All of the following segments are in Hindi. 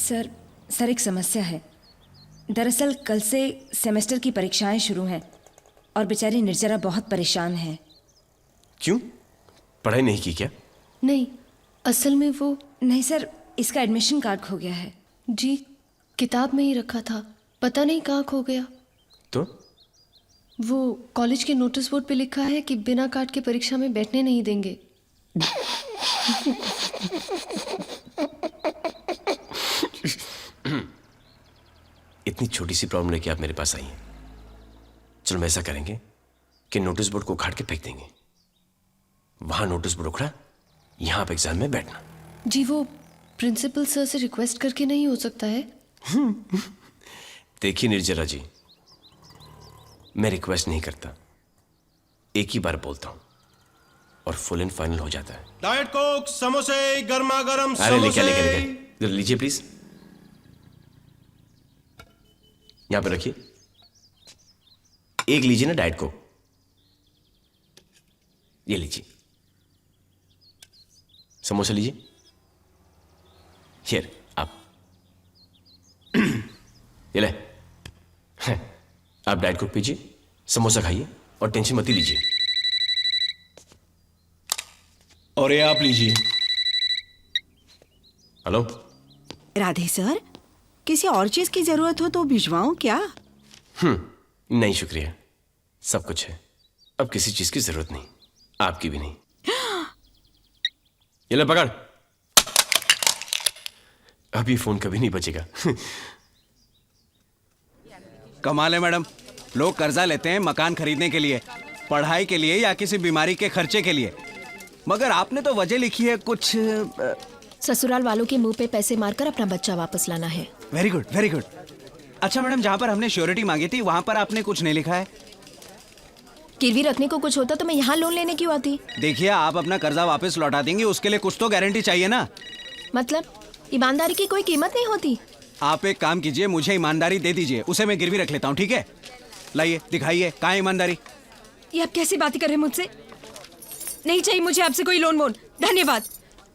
सर एक समस्या है। दरअसल कल से सेमेस्टर की परीक्षाएं शुरू हैं और बेचारी निर्जरा बहुत परेशान है। क्यों? पढ़ाई नहीं की क्या? नहीं, असल में वो... नहीं सर, इसका एडमिशन कार्ड खो गया है। जी, किताब में ही रखा था, पता नहीं कहाँ खो गया। तो? वो कॉलेज के नोटिस बोर्ड पे लिखा है कि बिना कार्ड के परीक्षा में बैठने नहीं देंगे। इतनी छोटी सी प्रॉब्लम लेके आप मेरे पास आई हैं। चलो हम ऐसा करेंगे कि नोटिस बोर्ड को उखाड़ के फेंक देंगे। वहां नोटिस बोर्ड उखड़ा, यहां आप एग्जाम में बैठना। जी, वो प्रिंसिपल सर से रिक्वेस्ट करके नहीं हो सकता है? देखिए निर्जरा जी, मैं रिक्वेस्ट नहीं करता, एक ही बार बोलता हूं और फुल एंड फाइनल हो जाता है। डाइट कोक, समोसे, गर्मा गर्म अरे समोसे। लेके लीजिए प्लीज, यहां पे रखिए। एक लीजिए ना डाइट कोक, ये लीजिए। समोसा लीजिए, हियर आप। ये ले, आप डाइट कोक पीजिए, समोसा खाइए और टेंशन मत ही लीजिए। और ये आप लीजिए। हेलो राधे सर, किसी और चीज की जरूरत हो तो भिजवाऊं क्या? नहीं शुक्रिया, सब कुछ है, अब किसी चीज की जरूरत नहीं, आपकी भी नहीं। ये ले पकड़, अब ये फोन कभी नहीं बचेगा। कमाल है मैडम, लोग कर्जा लेते हैं मकान खरीदने के लिए, पढ़ाई के लिए या किसी बीमारी के खर्चे के लिए, मगर आपने तो वजह लिखी है कुछ। ससुराल वालों के मुंह पे पैसे मारकर अपना बच्चा वापस लाना है। Very good very good. अच्छा मैडम, जहाँ पर हमने श्योरिटी मांगी थी वहाँ पर आपने कुछ नहीं लिखा है। गिरवी रखने को कुछ होता तो मैं यहाँ लोन लेने क्यों आती? देखिए, आप अपना कर्जा वापस लौटा देंगे, उसके लिए कुछ तो गारंटी चाहिए ना। मतलब ईमानदारी की कोई कीमत नहीं होती? आप एक काम कीजिए, मुझे ईमानदारी दे दीजिए, उसे मैं गिरवी रख लेता हूँ, ठीक है? लाइए दिखाइए, कहाँ है ईमानदारी? ये आप कैसी बातें कर रहे हैं मुझसे? नहीं चाहिए मुझे आपसे कोई लोन वोन, धन्यवाद।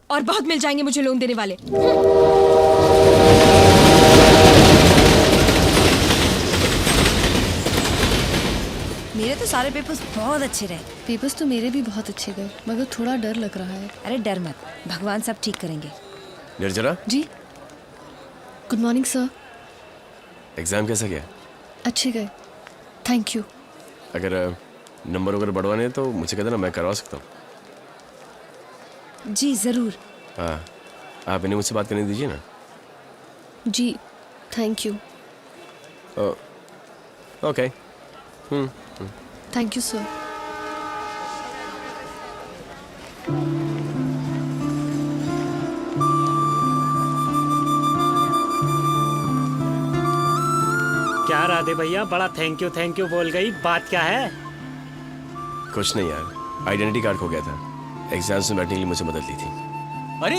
और बहुत मिल जाएंगे मुझे लोन देने वाले। मेरे तो सारे पेपर्स बहुत अच्छे रहे। पेपर्स तो मेरे भी बहुत अच्छे गए, मगर थोड़ा डर लग रहा है। अरे डर मत, भगवान सब ठीक करेंगे। निर्जरा, जी, गुड मॉर्निंग सर। एग्जाम कैसा गया? अच्छे गए, थैंक यू। अगर नंबर वगैरह बढ़वाने हैं तो मुझे कहते ना, मैं करवा सकता हूँ। जी जरूर। हाँ, आप इन्हें मुझसे बात करने दीजिए ना। जी, thank you. Okay. Thank you sir. क्या राधे भैया, बड़ा थैंक यू बोल गई, बात क्या है? कुछ नहीं यार, आइडेंटिटी कार्ड खो गया था, एग्जाम्स में बैठने के लिए मुझे मदद ली थी। अरे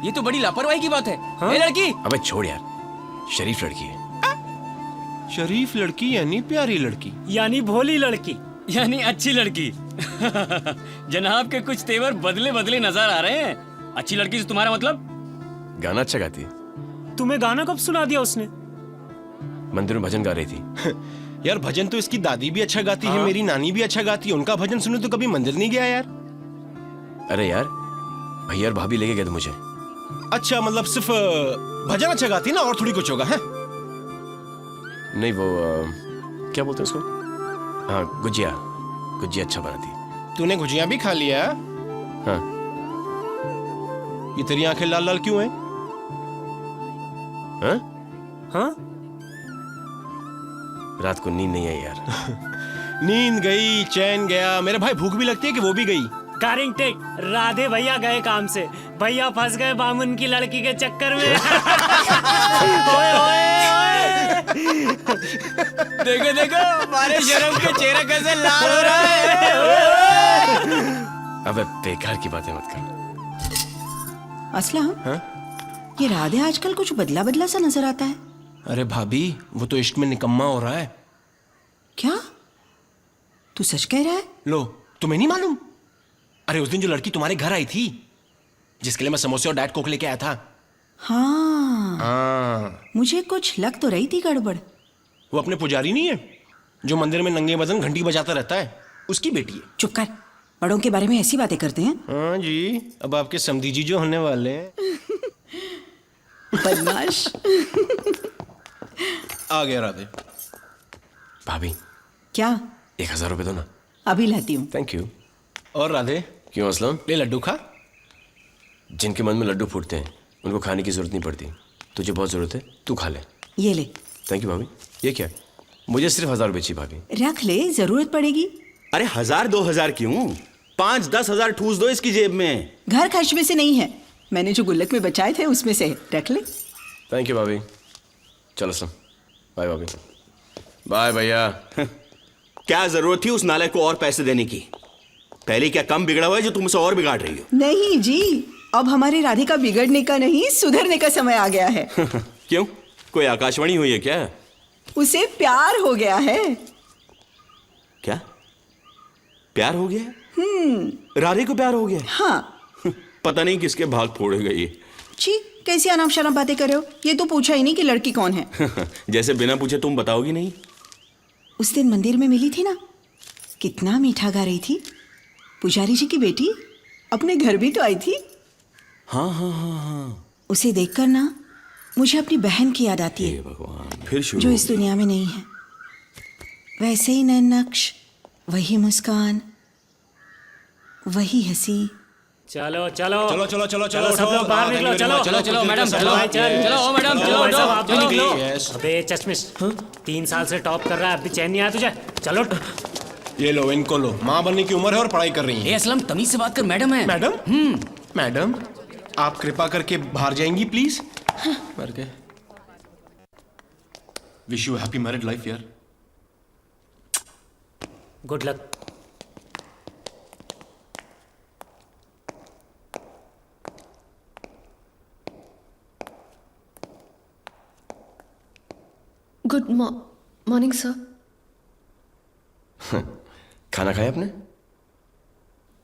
ये तो बड़ी लापरवाही की बात है। हाँ? ए लड़की, अबे छोड़ यार, शरीफ लड़की है। शरीफ लड़की यानी प्यारी लड़की, यानी भोली लड़की, यानी अच्छी लड़की। जनाब के कुछ तेवर बदले बदले नजर आ रहे हैं। अच्छी लड़की से तुम्हारा मतलब? गाना अच्छा गाती है। तुम्हें गाना कब सुना दिया उसने? मंदिर में भजन गा रही थी। यार भजन तो इसकी दादी भी अच्छा गाती है, मेरी नानी भी अच्छा गाती है, उनका भजन सुने तो कभी मंदिर नहीं गया यार। अरे यार, भैया और भाभी लेके गए थे मुझे। अच्छा, मतलब सिर्फ भजन अच्छा गाती है ना, और थोड़ी कुछ होगा? है नहीं, वो क्या बोलते हैं उसको? हाँ, गुजिया अच्छा बनाती। तूने गुजिया भी खा लिया? हाँ। ये तेरी आंखें लाल लाल क्यों हैं? हाँ? हाँ? रात को नींद नहीं आई यार। नींद गई, चैन गया, मेरे भाई भूख भी लगती है कि वो भी गई? कारिंग टेक, राधे भैया गए काम से, भैया फंस गए बामुन की लड़की के चक्कर में। ओए ओए ओए। देखो देखो, हमारे शर्म के चेहरा कैसे लाल हो रहा है। अबे बेकार की बातें मत कर। असलम, ये राधे आजकल कुछ बदला बदला सा नजर आता है। अरे भाभी, वो तो इश्क में निकम्मा हो रहा है। क्या तू सच कह रहा है? लो, तुम्हें नहीं मालूम? अरे उस दिन जो लड़की तुम्हारे घर आई थी, जिसके लिए मैं समोसे और डाइट कोक लेके आया था। हाँ, मुझे कुछ लग तो रही थी गड़बड़। वो अपने पुजारी नहीं है जो मंदिर में नंगे बदन घंटी बजाता रहता है, उसकी बेटी है। चुप कर, बड़ों के बारे में ऐसी बातें करते हैं। हाँ जी, अब आपके समधी जी जो होने वाले हैं। बदमाश। आ गया राधे। भाभी क्या? 1000 रुपये दो ना। अभी लाती हूँ। Thank you. और राधे, क्यों असलम? ले लड्डू खा। जिनके मन में लड्डू फूटते हैं उनको खाने की जरूरत नहीं पड़ती। तुझे बहुत जरूरत है, तू खा ले। ये ले। थैंक यू भाभी। ये क्या? मुझे सिर्फ 1000 रुपये चाहिए भाभी। रख ले, जरूरत पड़ेगी। अरे 1000-2000 क्यों, 5-10 हजार ठूस दो इसकी जेब में। घर खर्च में से नहीं है, मैंने जो गुल्लक में बचाए थे उसमें से रख ले। थैंक यू भाभी। चलो असलम, बाय भाभी। बाय भैया। क्या जरूरत थी उस नालायक को और पैसे देने की? पहले क्या कम बिगड़ा हुआ है जो तुम उसे और बिगाड़ रही हो? नहीं जी, अब हमारे राधे का बिगड़ने का नहीं सुधरने का समय आ गया है। क्यों, कोई आकाशवाणी हुई है क्या? उसे प्यार हो गया है। क्या प्यार हो गया? राधे को प्यार हो गया? हाँ। पता नहीं किसके भाग फोड़े गई। छी, कैसी अनाप शनाप बातें कर रहे हो? ये तो पूछा ही नहीं कि लड़की कौन है। जैसे बिना पूछे तुम बताओगी नहीं। उस दिन मंदिर में मिली थी ना, कितना मीठा गा रही थी। पुजारी जी की बेटी अपने घर भी तो आई थी। हाँ हाँ हाँ हाँ। उसे देखकर ना मुझे अपनी बहन की याद आती है, भगवान, फिर शुरू जो हो इस दुनिया में नहीं है। वैसे ही नैन नक्श, वही मुस्कान, वही हंसी। चलो चलो चलो चलो चलो चलो चलो, सब लोग बाहर निकलो। चलो चलो चलो मैडम, चलो भाई, चल। चलो ओ मैडम, चलो भाई साहब, आप भी चलो निकलो। Yes. अबे चश्मिश, 3 साल से टॉप कर रहा है, अब भी चैन नहीं आया तुझे? चलो। ये लो, इनको लो। माँ बनने की उम्र है और पढ़ाई कर रही ए है। असलम, तमीज से बात कर, मैडम है। मैडम, मैडम आप कृपा करके बाहर जाएंगी प्लीज। मर गए। Wish you happy married life यार। Good luck. Good morning sir. खाना खाया आपने?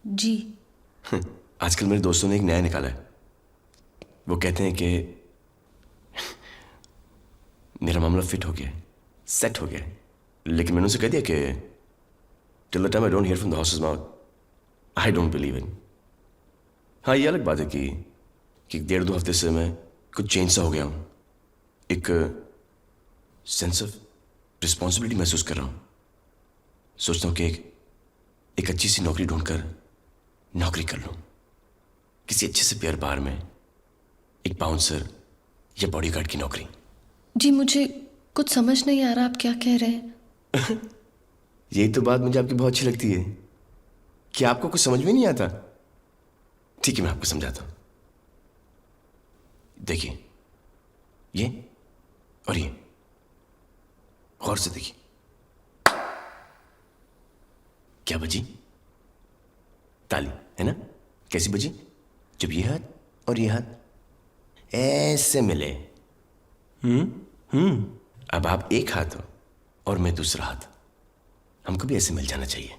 जी। आजकल मेरे दोस्तों ने एक नया निकाला है। वो कहते हैं कि मेरा मामला फिट हो गया है, सेट हो गया है। लेकिन मैंने उनसे कह दिया कि till the time I don't hear from the horses mouth I don't believe in. हाँ, ये अलग बात है कि 1.5-2 हफ्ते से मैं कुछ चेंज सा हो गया हूँ। एक सेंस ऑफ रिस्पॉन्सिबिलिटी महसूस कर रहा हूँ। सोचता हूँ कि एक अच्छी सी नौकरी ढूंढकर नौकरी कर लूँ, किसी अच्छे से प्यार बार में, एक बाउंसर या बॉडीगार्ड की नौकरी। जी, मुझे कुछ समझ नहीं आ रहा आप क्या कह रहे हैं। यही तो बात मुझे आपकी बहुत अच्छी लगती है कि आपको कुछ समझ में नहीं आता। ठीक है, मैं आपको समझाता हूँ। देखिए, ये और ये, गौर से देखिए। क्या बजी? ताली, है ना? कैसी बजी? जब ये हाथ और ये हाथ ऐसे मिले। अब आप एक हाथ हो और मैं दूसरा हाथ, हमको भी ऐसे मिल जाना चाहिए।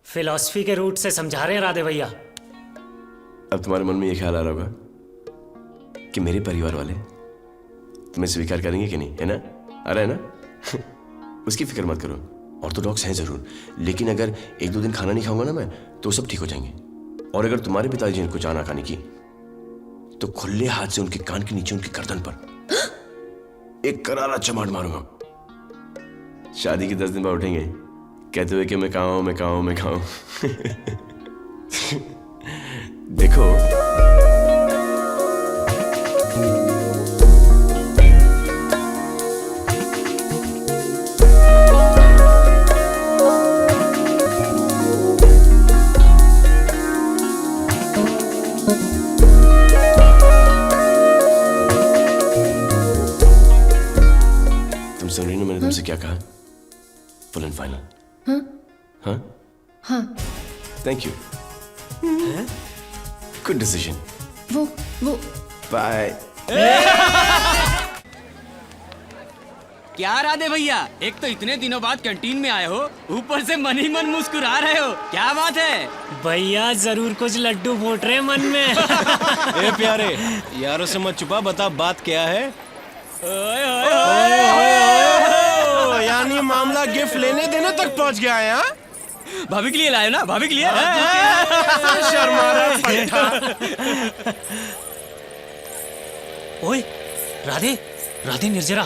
फिलॉसफी के रूट से समझा रहे हैं राधे भैया। अब तुम्हारे मन में ये ख्याल आ रहा होगा कि मेरे परिवार वाले तुम्हें स्वीकार करेंगे कि नहीं, है ना? आ रहा है ना? उसकी फिक्र मत करो। ऑर्थोडॉक्स हैं जरूर, लेकिन अगर 1-2 दिन खाना नहीं खाऊंगा ना मैं, तो सब ठीक हो जाएंगे। और अगर तुम्हारे पिताजी ने कुछ आना खाने की, तो खुले हाथ से उनके कान के नीचे उनकी गर्दन पर एक करारा चमाट मारूंगा। शादी के 10 दिन बाद उठेंगे कहते हुए कि मैं कहाँ हूं, मैं कहाँ हूं, मैं कहाँ हूं। देखो, तुम सुन रही हो मैंने तुमसे क्या कहा? Full and final. हाँ हाँ। Thank you. Good decision. वो बाय। क्या राधे भैया, एक तो इतने दिनों बाद कैंटीन में आए हो, ऊपर से मन ही मन मुस्कुरा रहे हो, क्या बात है? भैया जरूर कुछ लड्डू फूट रहे मन में। ए प्यारे, यारों से मत छुपा, बता बात क्या है? यानी मामला गिफ्ट लेने देने तक पहुंच गया है, हाँ? भाभी के लिए लाए ना, भाभी के लिए। शर्मा रहा पड़ता। ओए राधे, राधे निर्जरा।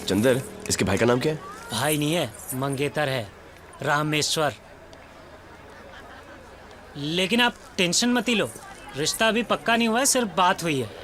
चंदर, इसके भाई का नाम क्या है? भाई नहीं है, मंगेतर है, रामेश्वर। लेकिन आप टेंशन मत ही लो, रिश्ता अभी पक्का नहीं हुआ है, सिर्फ बात हुई है।